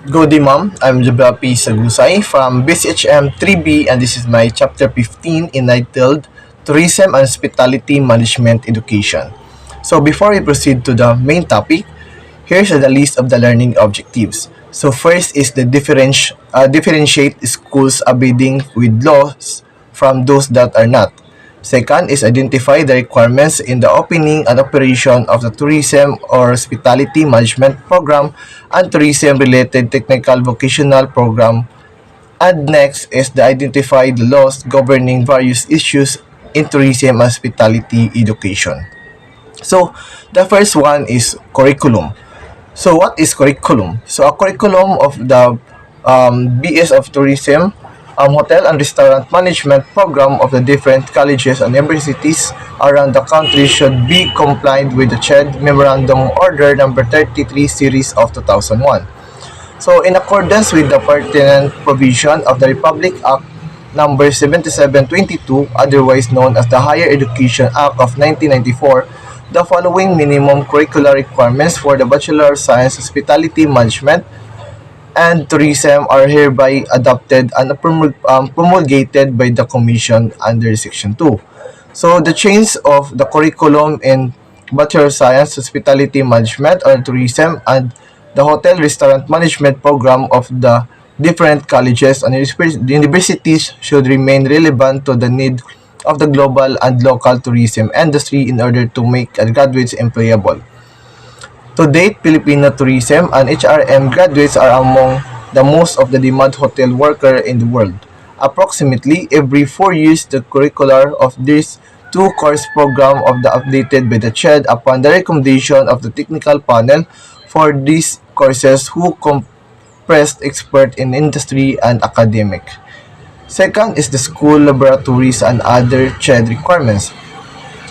Good day, ma'am. I'm Jovel Sagusay from BCHM 3B, and this is my chapter 15 entitled Tourism and Hospitality Management Education. So before we proceed to the main topic, here's the list of the learning objectives. So first is the differentiate schools abiding with laws from those that are not. Second is identify the requirements in the opening and operation of the tourism or hospitality management program and tourism-related technical vocational program. And next is the identify the laws governing various issues in tourism and hospitality education. So the first one is curriculum. So what is curriculum? So a curriculum of the BS of Tourism, Hotel and Restaurant Management program of the different colleges and universities around the country should be compliant with the CHED Memorandum Order number 33 series of 2001. So in accordance with the pertinent provision of the Republic Act number 7722, otherwise known as the Higher Education Act of 1994, the following minimum curricular requirements for the Bachelor of Science Hospitality Management and Tourism are hereby adopted and promulgated by the Commission under Section 2. So the change of the curriculum in Bachelor of Science Hospitality Management or Tourism and the Hotel Restaurant Management program of the different colleges and universities should remain relevant to the need of the global and local tourism industry in order to make graduates employable. To date, Filipino tourism and HRM graduates are among the most of the demand hotel worker in the world. Approximately every 4 years, the curricular of these two course program of the updated by the CHED upon the recommendation of the technical panel for these courses who compressed expert in industry and academic. Second is the school laboratories and other CHED requirements.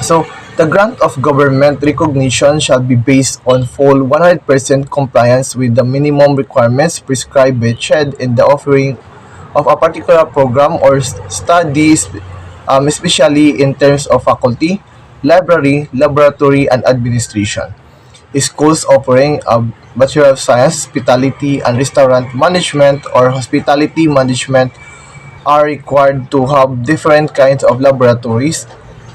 So, the grant of government recognition shall be based on full 100% compliance with the minimum requirements prescribed by CHED in the offering of a particular program or studies, especially in terms of faculty, library, laboratory, and administration. Schools offering a Bachelor of Science, Hospitality and Restaurant Management or Hospitality Management are required to have different kinds of laboratories,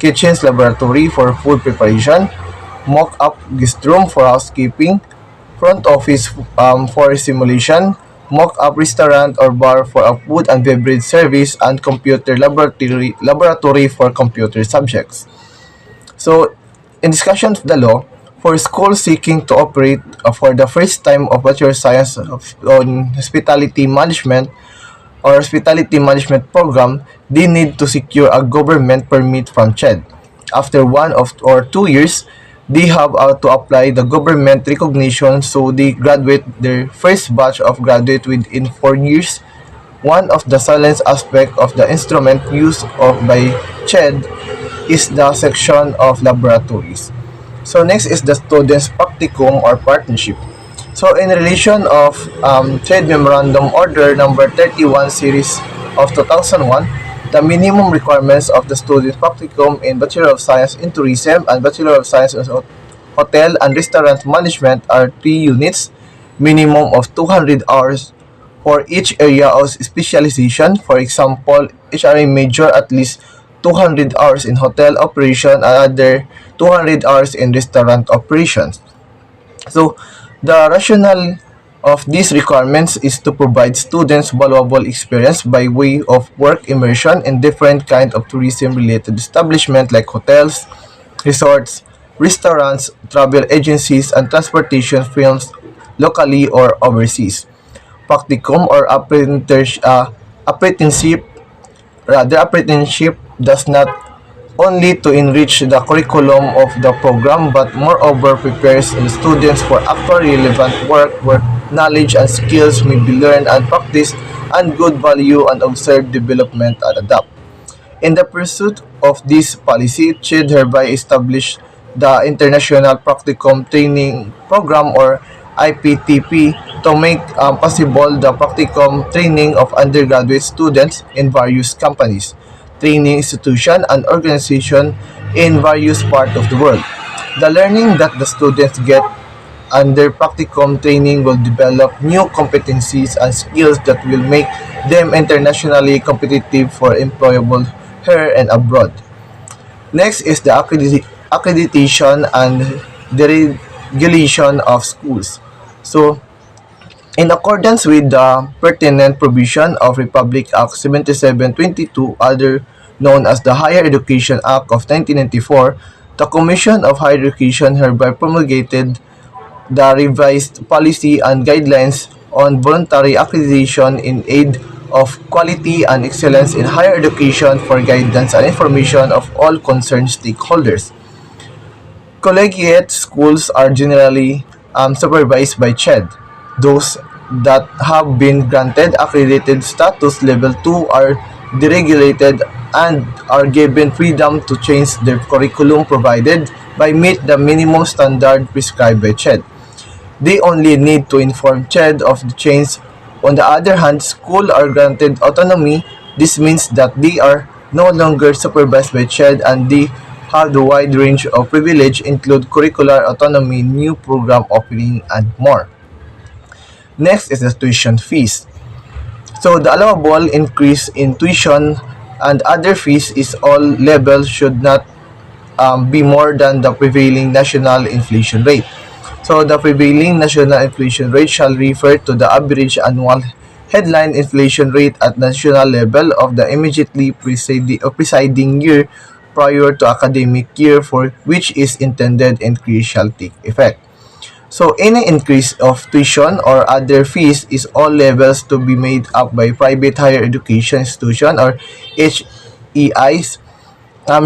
kitchens laboratory for food preparation, mock-up guest room for housekeeping, front office for simulation, mock-up restaurant or bar for a food and beverage service, and computer laboratory for computer subjects. So, in discussion of the law, for schools seeking to operate for the first time of Bachelor of Science on Hospitality Management or Hospitality Management Program, they need to secure a government permit from CHED. After 1 or 2 years, they have to apply the government recognition so they graduate their first batch of graduate within 4 years. One of the silent aspect of the instrument used by CHED is the section of laboratories. So next is the students practicum or partnership. So in relation of Trade Memorandum Order number 31 series of 2001, the minimum requirements of the student practicum in Bachelor of Science in Tourism and Bachelor of Science in Hotel and Restaurant Management are 3 units, minimum of 200 hours for each area of specialization. For example, HRA major at least 200 hours in hotel operation and other 200 hours in restaurant operations. So, the rationale of these requirements is to provide students valuable experience by way of work immersion in different kind of tourism-related establishments like hotels, resorts, restaurants, travel agencies, and transportation firms locally or overseas. Practicum or apprenticeship, apprenticeship does not only to enrich the curriculum of the program but moreover prepares the students for actual relevant work where knowledge and skills may be learned and practiced and good value and observed development and adapt. In the pursuit of this policy, CHED hereby established the International Practicum Training Program or IPTP to make possible the practicum training of undergraduate students in various companies, training institutions, and organizations in various parts of the world. The learning that the students get under practicum training will develop new competencies and skills that will make them internationally competitive for employable here and abroad. Next is the accreditation and deregulation of schools. So, in accordance with the pertinent provision of Republic Act 7722, other known as the Higher Education Act of 1994, the Commission of Higher Education hereby promulgated the revised policy and guidelines on voluntary accreditation in aid of quality and excellence in higher education for guidance and information of all concerned stakeholders. Collegiate schools are generally supervised by CHED. Those that have been granted accredited status level 2 are deregulated and are given freedom to change their curriculum provided by meet the minimum standard prescribed by CHED. They only need to inform CHED of the change. On the other hand, schools are granted autonomy. This means that they are no longer supervised by CHED and they have the wide range of privilege include curricular autonomy, new program offering, and more. Next is the tuition fees. So the allowable increase in tuition and other fees is all levels should not be more than the prevailing national inflation rate. So the prevailing national inflation rate shall refer to the average annual headline inflation rate at national level of the immediately preceding year prior to academic year for which is intended increase shall take effect. So any increase of tuition or other fees is all levels to be made up by private higher education institution or HEIs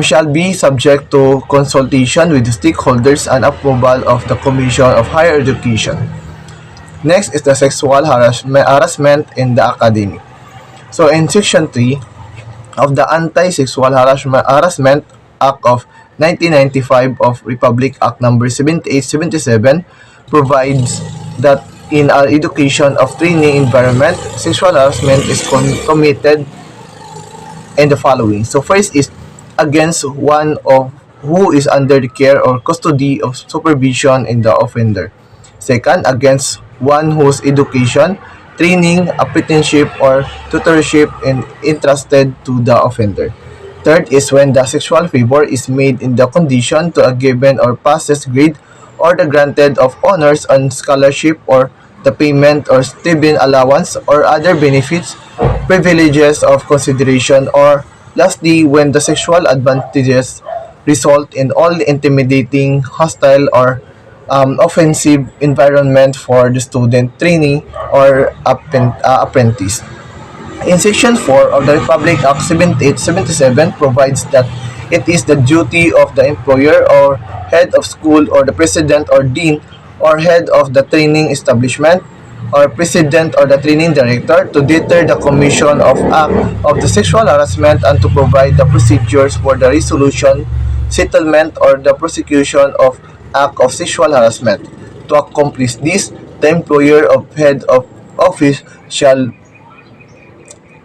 shall be subject to consultation with the stakeholders and approval of the Commission of Higher Education. Next is the sexual harassment in the academy. So in Section 3 of the Anti-Sexual Harassment Act of 1995 of Republic Act number 7877 provides that in our education of training environment, sexual harassment is committed in the following. So first is against one of who is under the care or custody of supervision in the offender. Second, against one whose education, training, apprenticeship, or tutorship is entrusted to the offender. Third is when the sexual favor is made in the condition to a given or passes grade or the granted of honors on scholarship or the payment or stipend allowance or other benefits, privileges of consideration, or lastly, when the sexual advantages result in all intimidating, hostile, or offensive environment for the student, trainee, or apprentice. In Section 4 of the Republic Act 7877 provides that it is the duty of the employer or head of school or the president or dean or head of the training establishment or president or the training director to deter the commission of act of the sexual harassment and to provide the procedures for the resolution, settlement, or the prosecution of act of sexual harassment. To accomplish this, the employer of head of office shall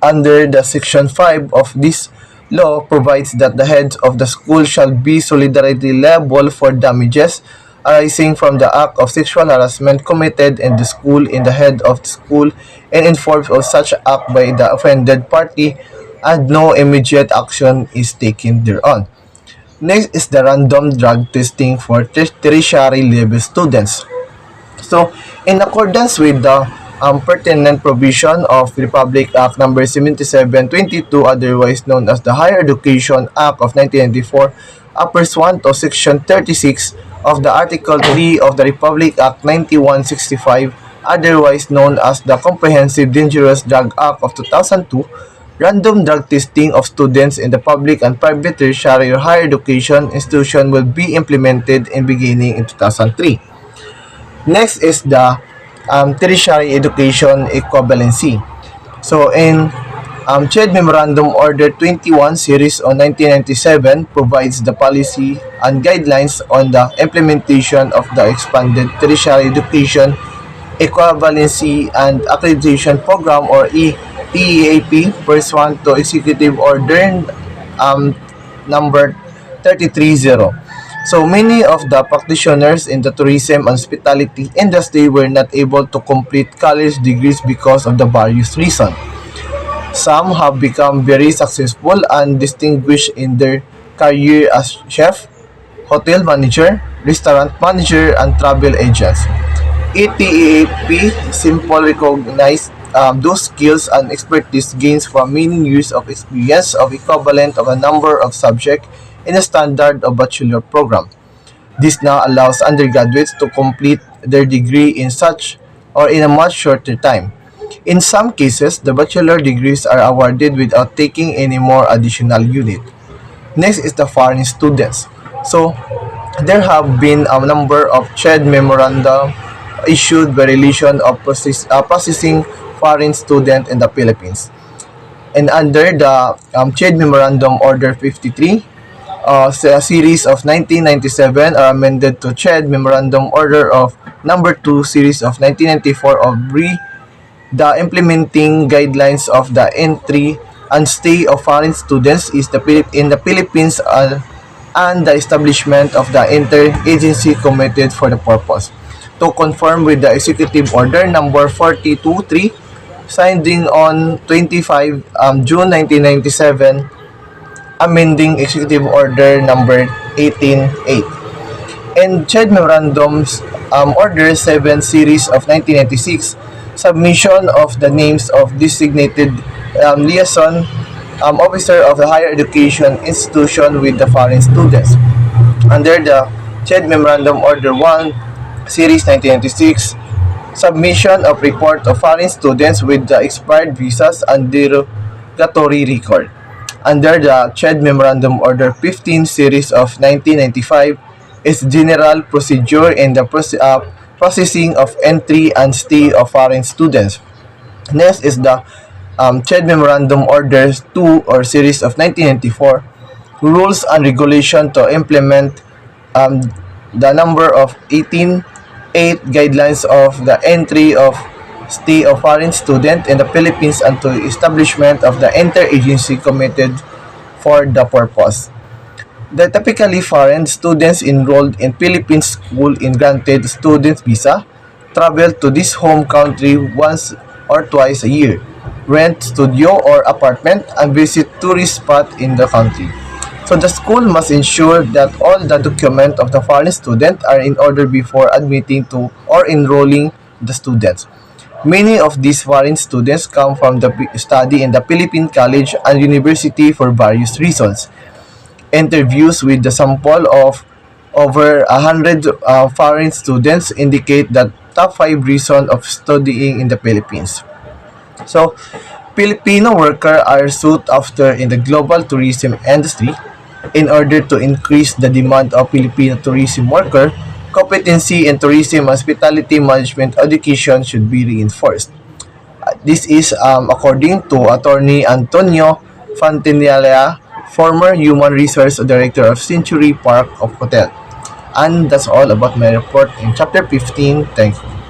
under the Section 5 of this law provides that the head of the school shall be solidarity liable for damages arising from the act of sexual harassment committed in the school in the head of the school and informed of such act by the offended party and no immediate action is taken thereon. Next is the random drug testing for tertiary level students. So, in accordance with the pertinent provision of Republic Act number 7722, otherwise known as the Higher Education Act of 1994, pursuant to Section 36 of the Article 3 of the Republic Act 9165, otherwise known as the Comprehensive Dangerous Drug Act of 2002, random drug testing of students in the public and private tertiary or higher education institution will be implemented in beginning in 2003. Next is the tertiary education equivalency. So in CHED Memorandum Order 21 Series on 1997 provides the policy and guidelines on the implementation of the expanded tertiary education equivalency and accreditation program or EAP pursuant to Executive Order number 330. So many of the practitioners in the tourism and hospitality industry were not able to complete college degrees because of the various reasons. Some have become very successful and distinguished in their career as chef, hotel manager, restaurant manager, and travel agents. ETAP simple recognize those skills and expertise gains from many years of experience of equivalent of a number of subjects in a standard of bachelor program. This now allows undergraduates to complete their degree in such or in a much shorter time. In some cases, the bachelor degrees are awarded without taking any more additional unit. Next is the foreign students. So, there have been a number of CHED memoranda issued by relation of processing foreign student in the Philippines. And under the CHED Memorandum Order 53, sa series of 1997 are amended to CHED Memorandum Order of Number 2 series of 1994 of the implementing guidelines of the entry and stay of foreign students is in the Philippines and the establishment of the interagency committee for the purpose to conform with the Executive Order number 423 signed on 25 June 1997, amending Executive Order number 188 and CHED Memorandums Order 7 Series of 1996, submission of the names of designated liaison officer of the higher education institution with the foreign students. Under the CHED Memorandum Order 1 Series 1996, submission of report of foreign students with the expired visas and derogatory record. Under the CHED Memorandum Order 15 Series of 1995 is general procedure in the processing of entry and stay of foreign students. Next is the CHED Memorandum Orders 2 or Series of 1994, rules and regulation to implement um, the number of 18.8 guidelines of the entry of stay of foreign student in the Philippines and to establishment of the interagency committee for the purpose. The typically foreign students enrolled in Philippine school in granted student visa travel to this home country once or twice a year, rent studio or apartment, and visit tourist spot in the country. So the school must ensure that all the documents of the foreign student are in order before admitting to or enrolling the students. Many of these foreign students come from the study in the Philippine College and University for various reasons. Interviews with the sample of over 100 foreign students indicate that top 5 reasons of studying in the Philippines. So, Filipino workers are sought after in the global tourism industry. In order to increase the demand of Filipino tourism worker, competency in tourism hospitality management education should be reinforced. This is according to Attorney Antonio Fantinella, former Human Resource Director of Century Park of Hotel. And that's all about my report in Chapter 15. Thank you.